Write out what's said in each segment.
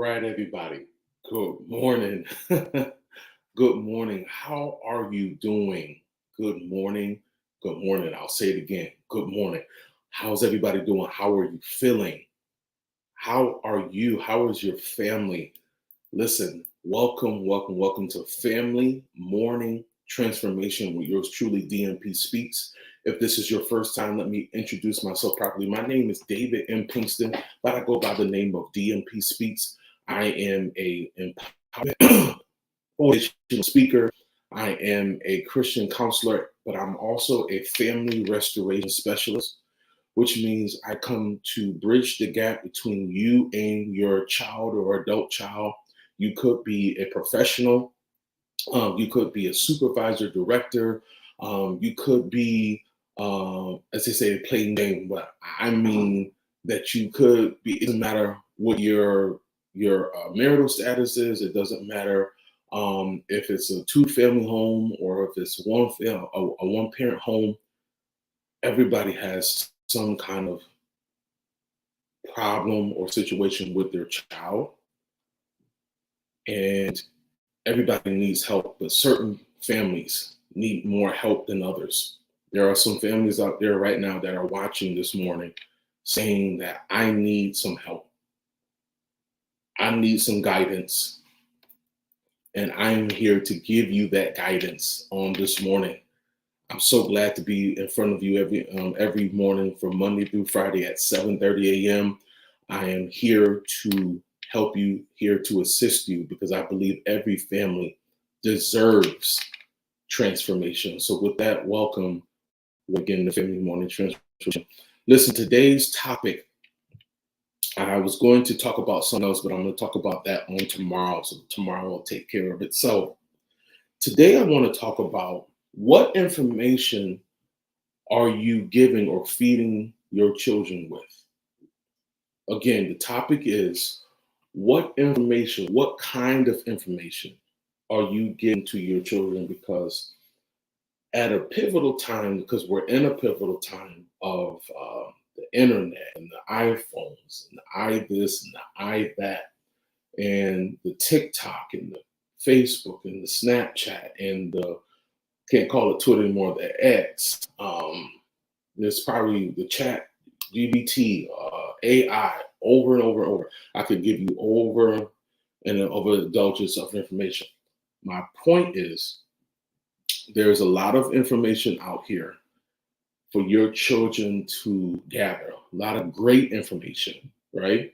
right, everybody. Good morning. Good morning. How are you doing? Good morning. Good morning. I'll say it again. Good morning. How's everybody doing? How are you feeling? How are you? How is your family? Listen, welcome to Family Morning Transformation with yours truly, DMP Speaks. If this is your first time, let me introduce myself properly. My name is David M. Pinkston, but I go by the name of DMP Speaks. I am a empowerment motivational speaker. I am a Christian counselor, but I'm also a family restoration specialist, which means I come to bridge the gap between you and your child or adult child. You could be a professional, you could be a supervisor, director, you could be, as they say, playing game. But I mean that you could be. It doesn't matter what your marital status is. It doesn't matter if it's a two-family home or if it's a one-parent home. Everybody has some kind of problem or situation with their child, and everybody needs help, but certain families need more help than others. There are some families out there right now that are watching this morning saying that I need some help. I need some guidance. And I'm here to give you that guidance on this morning. I'm so glad to be in front of you every morning from Monday through Friday at 7:30 a.m. I am here to help you, here to assist you, because I believe every family deserves transformation. So with that, welcome again to Family Morning Transformation. Listen, today's topic, I was going to talk about something else, but I'm going to talk about that on tomorrow. So tomorrow will take care of it. So today I want to talk about what information are you giving or feeding your children with? Again, the topic is what information, what kind of information are you giving to your children? Because at a pivotal time, because we're in a pivotal time of the internet and the iPhones and the I this and the I that, and the TikTok and the Facebook and the Snapchat and the can't call it Twitter anymore, the X. There's probably the chat, GBT, AI, over and over and over. I could give you over and over indulgence of information. My point is, there's a lot of information out here for your children to gather, a lot of great information, right?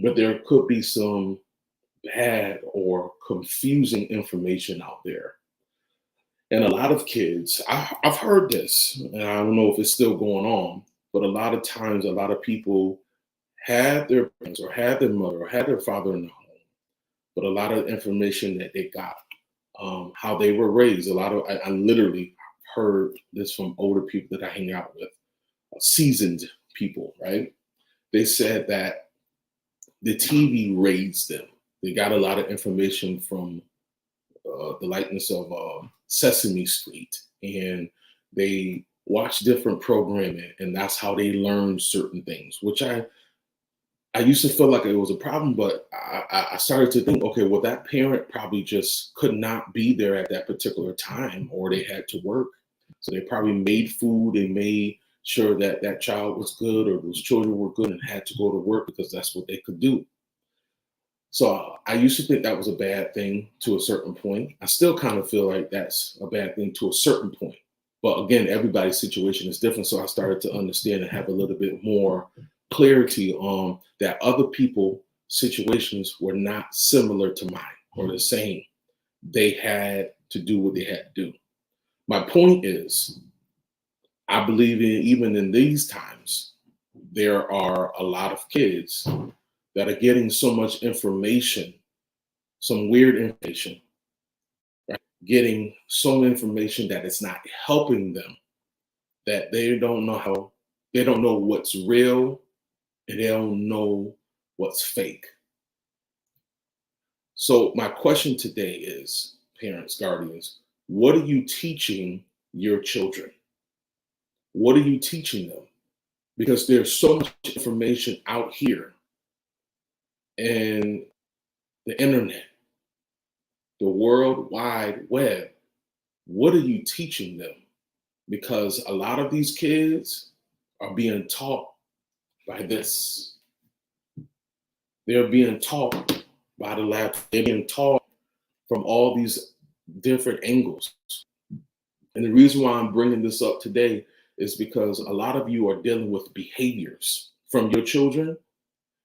But there could be some bad or confusing information out there. And a lot of kids, I've heard this, and I don't know if it's still going on, but a lot of times, a lot of people had their parents or had their mother or had their father in the home, but a lot of information that they got, how they were raised. I literally heard this from older people that I hang out with, seasoned people, right? They said that the TV raised them. They got a lot of information from the likeness of Sesame Street, and they watched different programming, and that's how they learned certain things, which I used to feel like it was a problem, but I started to think, okay, well, that parent probably just could not be there at that particular time, or they had to work. So they probably made food and made sure that that child was good or those children were good and had to go to work because that's what they could do. So I used to think that was a bad thing to a certain point. I still kind of feel like that's a bad thing to a certain point. But again, everybody's situation is different. So I started to understand and have a little bit more clarity on that other people situations were not similar to mine or the same. They had to do what they had to do. My point is, I believe even in these times, there are a lot of kids that are getting so much information, some weird information, right? Getting some information that it's not helping them, that they don't know what's real and they don't know what's fake. So my question today is, parents, guardians, what are you teaching your children? What are you teaching them? Because there's so much information out here, and the internet, the World Wide Web. What are you teaching them? Because a lot of these kids are being taught by this. They're being taught by the lab. They're being taught from all these different angles. And the reason why I'm bringing this up today is because a lot of you are dealing with behaviors from your children.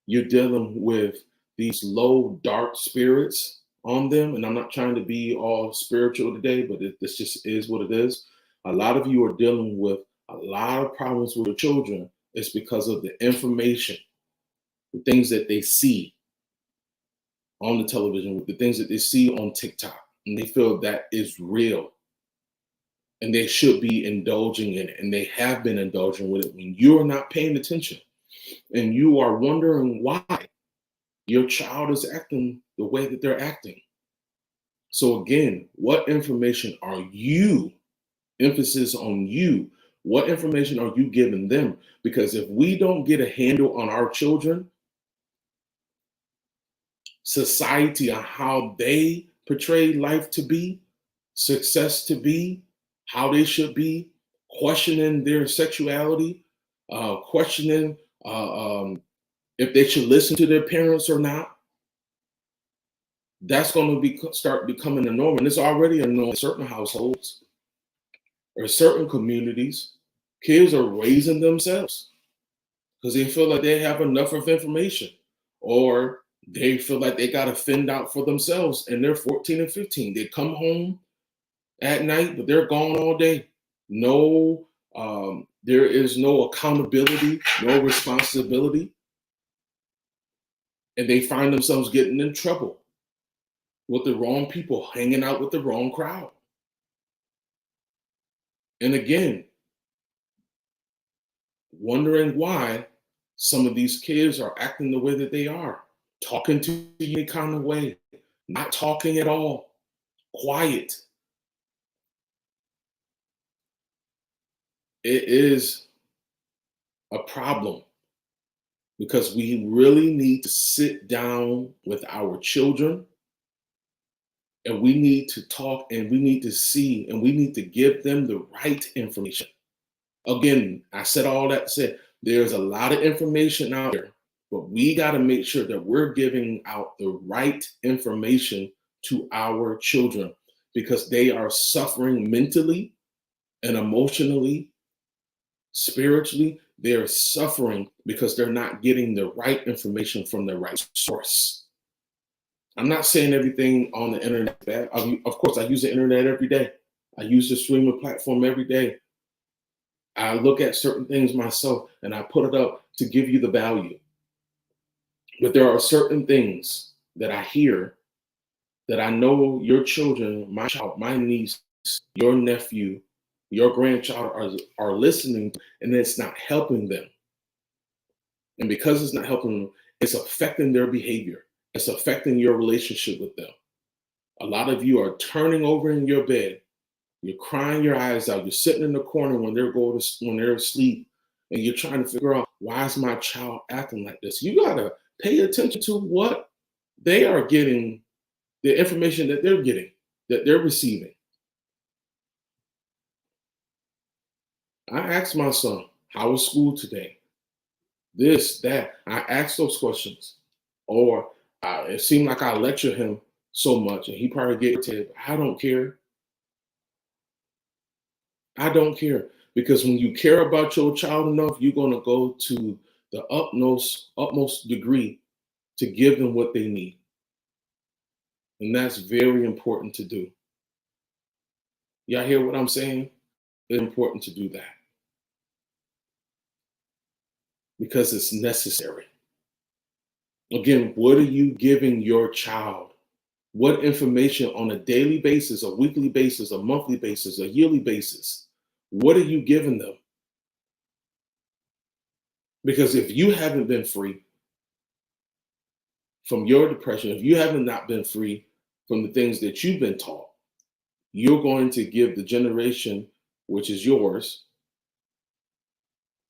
You're dealing with these low, dark spirits on them. And I'm not trying to be all spiritual today, but this just is what it is. A lot of you are dealing with a lot of problems with your children. It's because of the information, the things that they see on the television, the things that they see on TikTok, and they feel that is real. And they should be indulging in it. And they have been indulging with it when you're not paying attention. And you are wondering why your child is acting the way that they're acting. So again, what information are you, emphasis on you, what information are you giving them? Because if we don't get a handle on our children, society, on how they portray life to be, success to be, how they should be, questioning their sexuality, questioning if they should listen to their parents or not, that's going to start becoming a norm. And it's already a norm in certain households or certain communities. Kids are raising themselves because they feel like they have enough of information, or they feel like they got to fend out for themselves, and they're 14 and 15. They come home at night, but they're gone all day. No, there is no accountability, no responsibility. And they find themselves getting in trouble with the wrong people, hanging out with the wrong crowd. And again, wondering why some of these kids are acting the way that they are, talking to you any kind of way, not talking at all, quiet. It is a problem because we really need to sit down with our children, and we need to talk, and we need to see, and we need to give them the right information. Again, I said all that said, there's a lot of information out there, but we got to make sure that we're giving out the right information to our children, because they are suffering mentally and emotionally, spiritually. They're suffering because they're not getting the right information from the right source. I'm not saying everything on the internet is bad. Of course, I use the internet every day. I use the streaming platform every day. I look at certain things myself and I put it up to give you the value. But there are certain things that I hear that I know your children, my child, my niece, your nephew, your grandchild are listening to, and it's not helping them. And because it's not helping them, it's affecting their behavior. It's affecting your relationship with them. A lot of you are turning over in your bed. You're crying your eyes out. You're sitting in the corner when they're asleep, and you're trying to figure out, why is my child acting like this? You gotta pay attention to what they are getting, the information that they're getting, that they're receiving. I asked my son, how was school today? This, that. I asked those questions. Or it seemed like I lectured him so much, and he probably get irritated. I don't care. I don't care. Because when you care about your child enough, you're going to go to the utmost degree to give them what they need. And that's very important to do. Y'all hear what I'm saying? It's important to do that because it's necessary. Again, what are you giving your child? What information on a daily basis, a weekly basis, a monthly basis, a yearly basis? What are you giving them? Because if you haven't been free from your depression, if you haven't not been free from the things that you've been taught, you're going to give the generation, which is yours,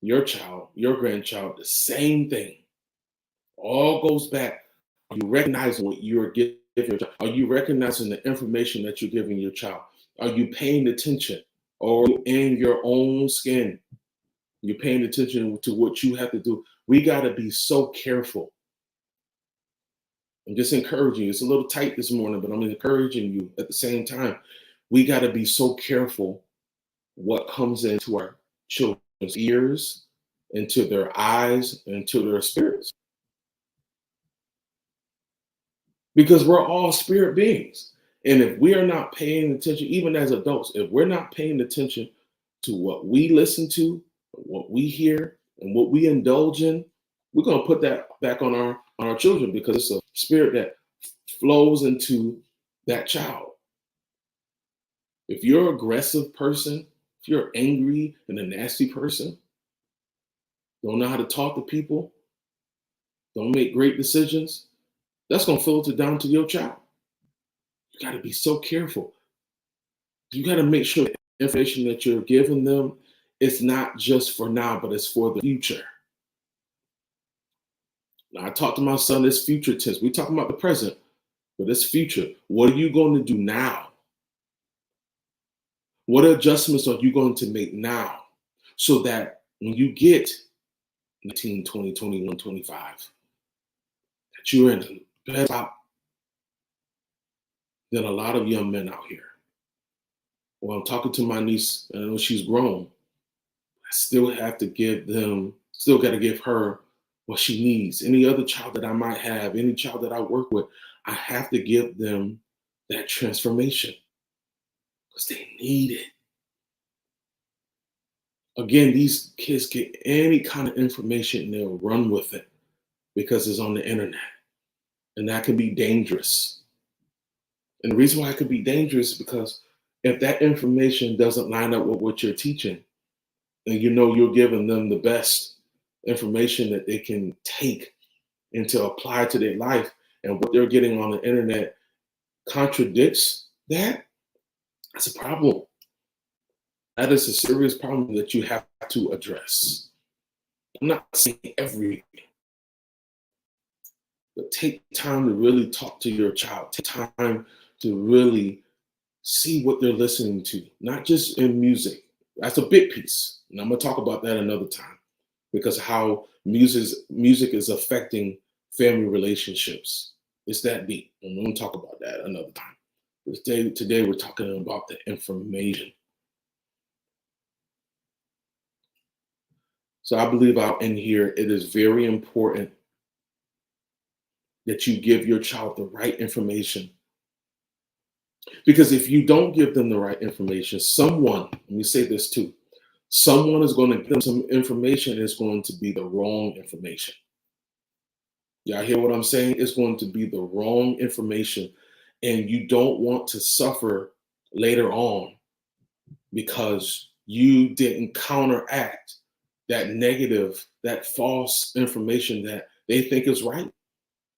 your child, your grandchild, the same thing. All goes back Are you recognizing what you're giving your child? Are you recognizing the information that you're giving your child? Are you paying attention? Or are you in your own skin? You're paying attention to what you have to do. We got to be so careful. I'm just encouraging you. It's a little tight this morning, but I'm encouraging you at the same time. We got to be so careful what comes into our children's ears, into their eyes, into their spirits. Because we're all spirit beings. And if we are not paying attention, even as adults, if we're not paying attention to what we listen to, what we hear, and what we indulge in, we're going to put that back on our children, because it's a spirit that flows into that child. If you're an aggressive person, if you're angry and a nasty person, don't know how to talk to people, don't make great decisions, that's going to filter down to your child. You got to be so careful. You got to make sure the information that you're giving them is not just for now, but it's for the future. Now, I talk to my son, it's future tense. We're talking about the present, but it's future. What are you going to do now? What adjustments are you going to make now so that when you get 19, 20, 21, 25, that you're in a better spot than a lot of young men out here? Well, I'm talking to my niece, and I know she's grown. I still have to give them, still got to give her what she needs. Any other child that I might have, any child that I work with, I have to give them that transformation because they need it. Again, these kids get any kind of information and they'll run with it because it's on the internet. And that can be dangerous. And the reason why it could be dangerous is because if that information doesn't line up with what you're teaching, and you know you're giving them the best information that they can take and to apply to their life, and what they're getting on the internet contradicts that, that's a problem. That is a serious problem that you have to address. I'm not saying everything, but take time to really talk to your child. Take time to really see what they're listening to, not just in music. That's a big piece. And I'm going to talk about that another time, because how music is affecting family relationships. It's that deep. And we're going to talk about that another time. Today we're talking about the information. So I believe out in here, it is very important that you give your child the right information. Because if you don't give them the right information, someone, let me say this too, someone is going to give them some information and it's going to be the wrong information. Y'all hear what I'm saying? It's going to be the wrong information, and you don't want to suffer later on because you didn't counteract that negative, that false information that they think is right.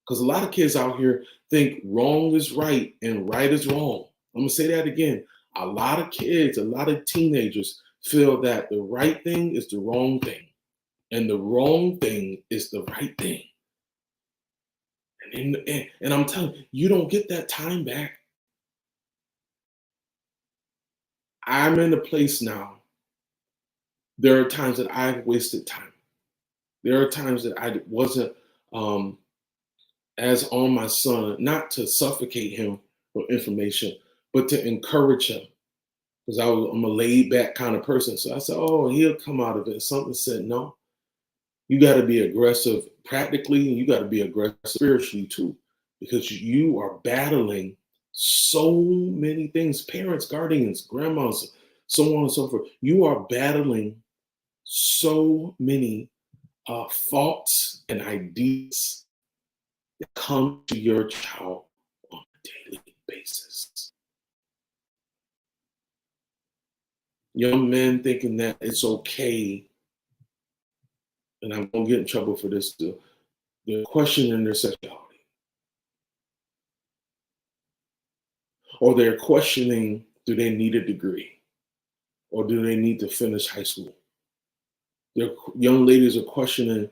Because a lot of kids out here think wrong is right and right is wrong. I'm going to say that again. A lot of kids, a lot of teenagers feel that the right thing is the wrong thing and the wrong thing is the right thing. And I'm telling you, you don't get that time back. I'm in a place now. There are times that I've wasted time. There are times that I wasn't as on my son, not to suffocate him with information, but to encourage him. Because I'm a laid back kind of person. So I said, oh, he'll come out of it. Something said, no, you got to be aggressive practically, and you got to be aggressive spiritually too, because you are battling so many things, parents, guardians, grandmas, so on and so forth. You are battling so many thoughts and ideas that come to your child on a daily basis. Young men thinking that it's okay, and I'm going to get in trouble for this too, they're questioning their sexuality. Or they're questioning, do they need a degree? Or do they need to finish high school? Their young ladies are questioning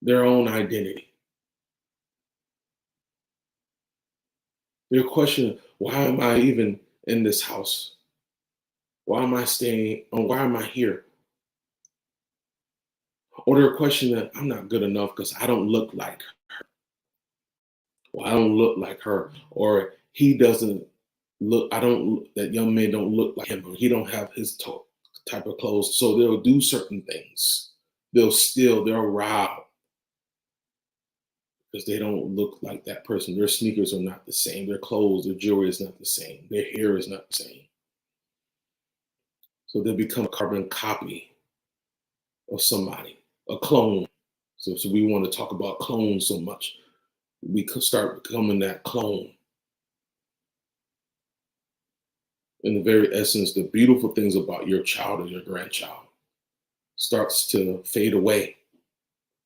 their own identity. They're questioning, why am I even in this house? Why am I staying? Or why am I here? Or they're questioning that I'm not good enough because I don't look like her. Or I don't look like her. Or he doesn't look, that young man don't look like him. Or he don't have his type of clothes. So they'll do certain things. They'll rob because they don't look like that person. Their sneakers are not the same. Their clothes, their jewelry is not the same. Their hair is not the same. So they become a carbon copy of somebody, a clone. So we want to talk about clones so much. We could start becoming that clone. In the very essence, the beautiful things about your child or your grandchild starts to fade away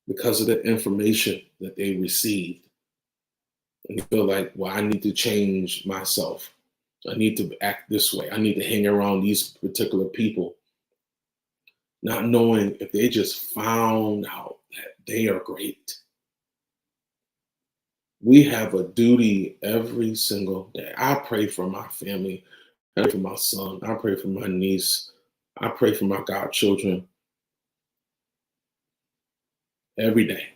because of the information that they received. And you feel like, well, I need to change myself. I need to act this way. I need to hang around these particular people. Not knowing if they just found out that they are great. We have a duty every single day. I pray for my family. I pray for my son. I pray for my niece. I pray for my godchildren every day.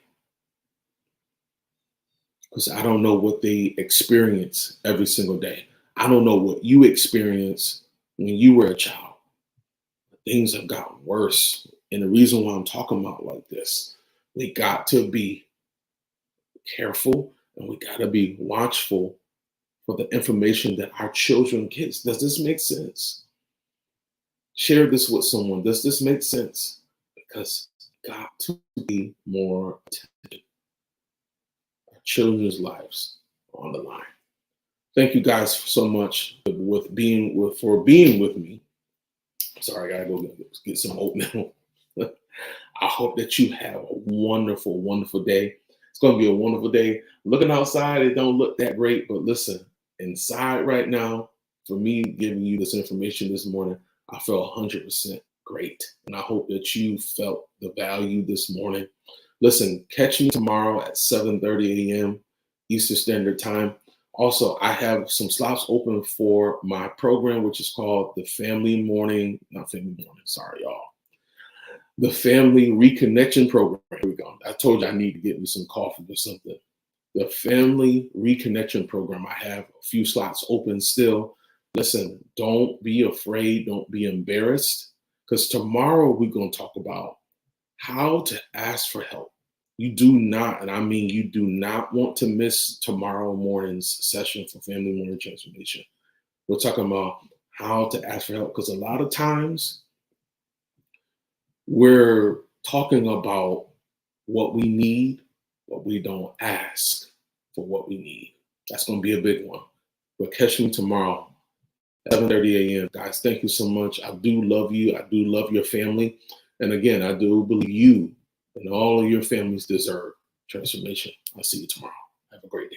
Because I don't know what they experience every single day. I don't know what you experienced when you were a child. Things have gotten worse. And the reason why I'm talking about like this, we got to be careful and we got to be watchful for the information that our children get. Does this make sense? Share this with someone. Does this make sense? Because got to be more attentive. Our children's lives are on the line. Thank you guys so much for being with me. Sorry, I gotta go get some oatmeal. I hope that you have a wonderful, wonderful day. It's going to be a wonderful day. Looking outside, it don't look that great, but listen, inside right now, for me giving you this information this morning, I feel 100% great. And I hope that you felt the value this morning. Listen, catch me tomorrow at 7:30 a.m. Eastern Standard Time. Also, I have some slots open for my program, which is called the the Family Reconnection Program. Here we go. I told you I need to get me some coffee or something. The Family Reconnection Program. I have a few slots open still. Listen, don't be afraid. Don't be embarrassed. Because tomorrow we're going to talk about how to ask for help. You do not, and I mean you do not want to miss tomorrow morning's session for Family Morning Transformation. We're talking about how to ask for help because a lot of times we're talking about what we need, but we don't ask for what we need. That's going to be a big one. But catch me tomorrow, 7:30 a.m. Guys, thank you so much. I do love you. I do love your family. And again, I do believe you and all of your families deserve transformation. I'll see you tomorrow. Have a great day.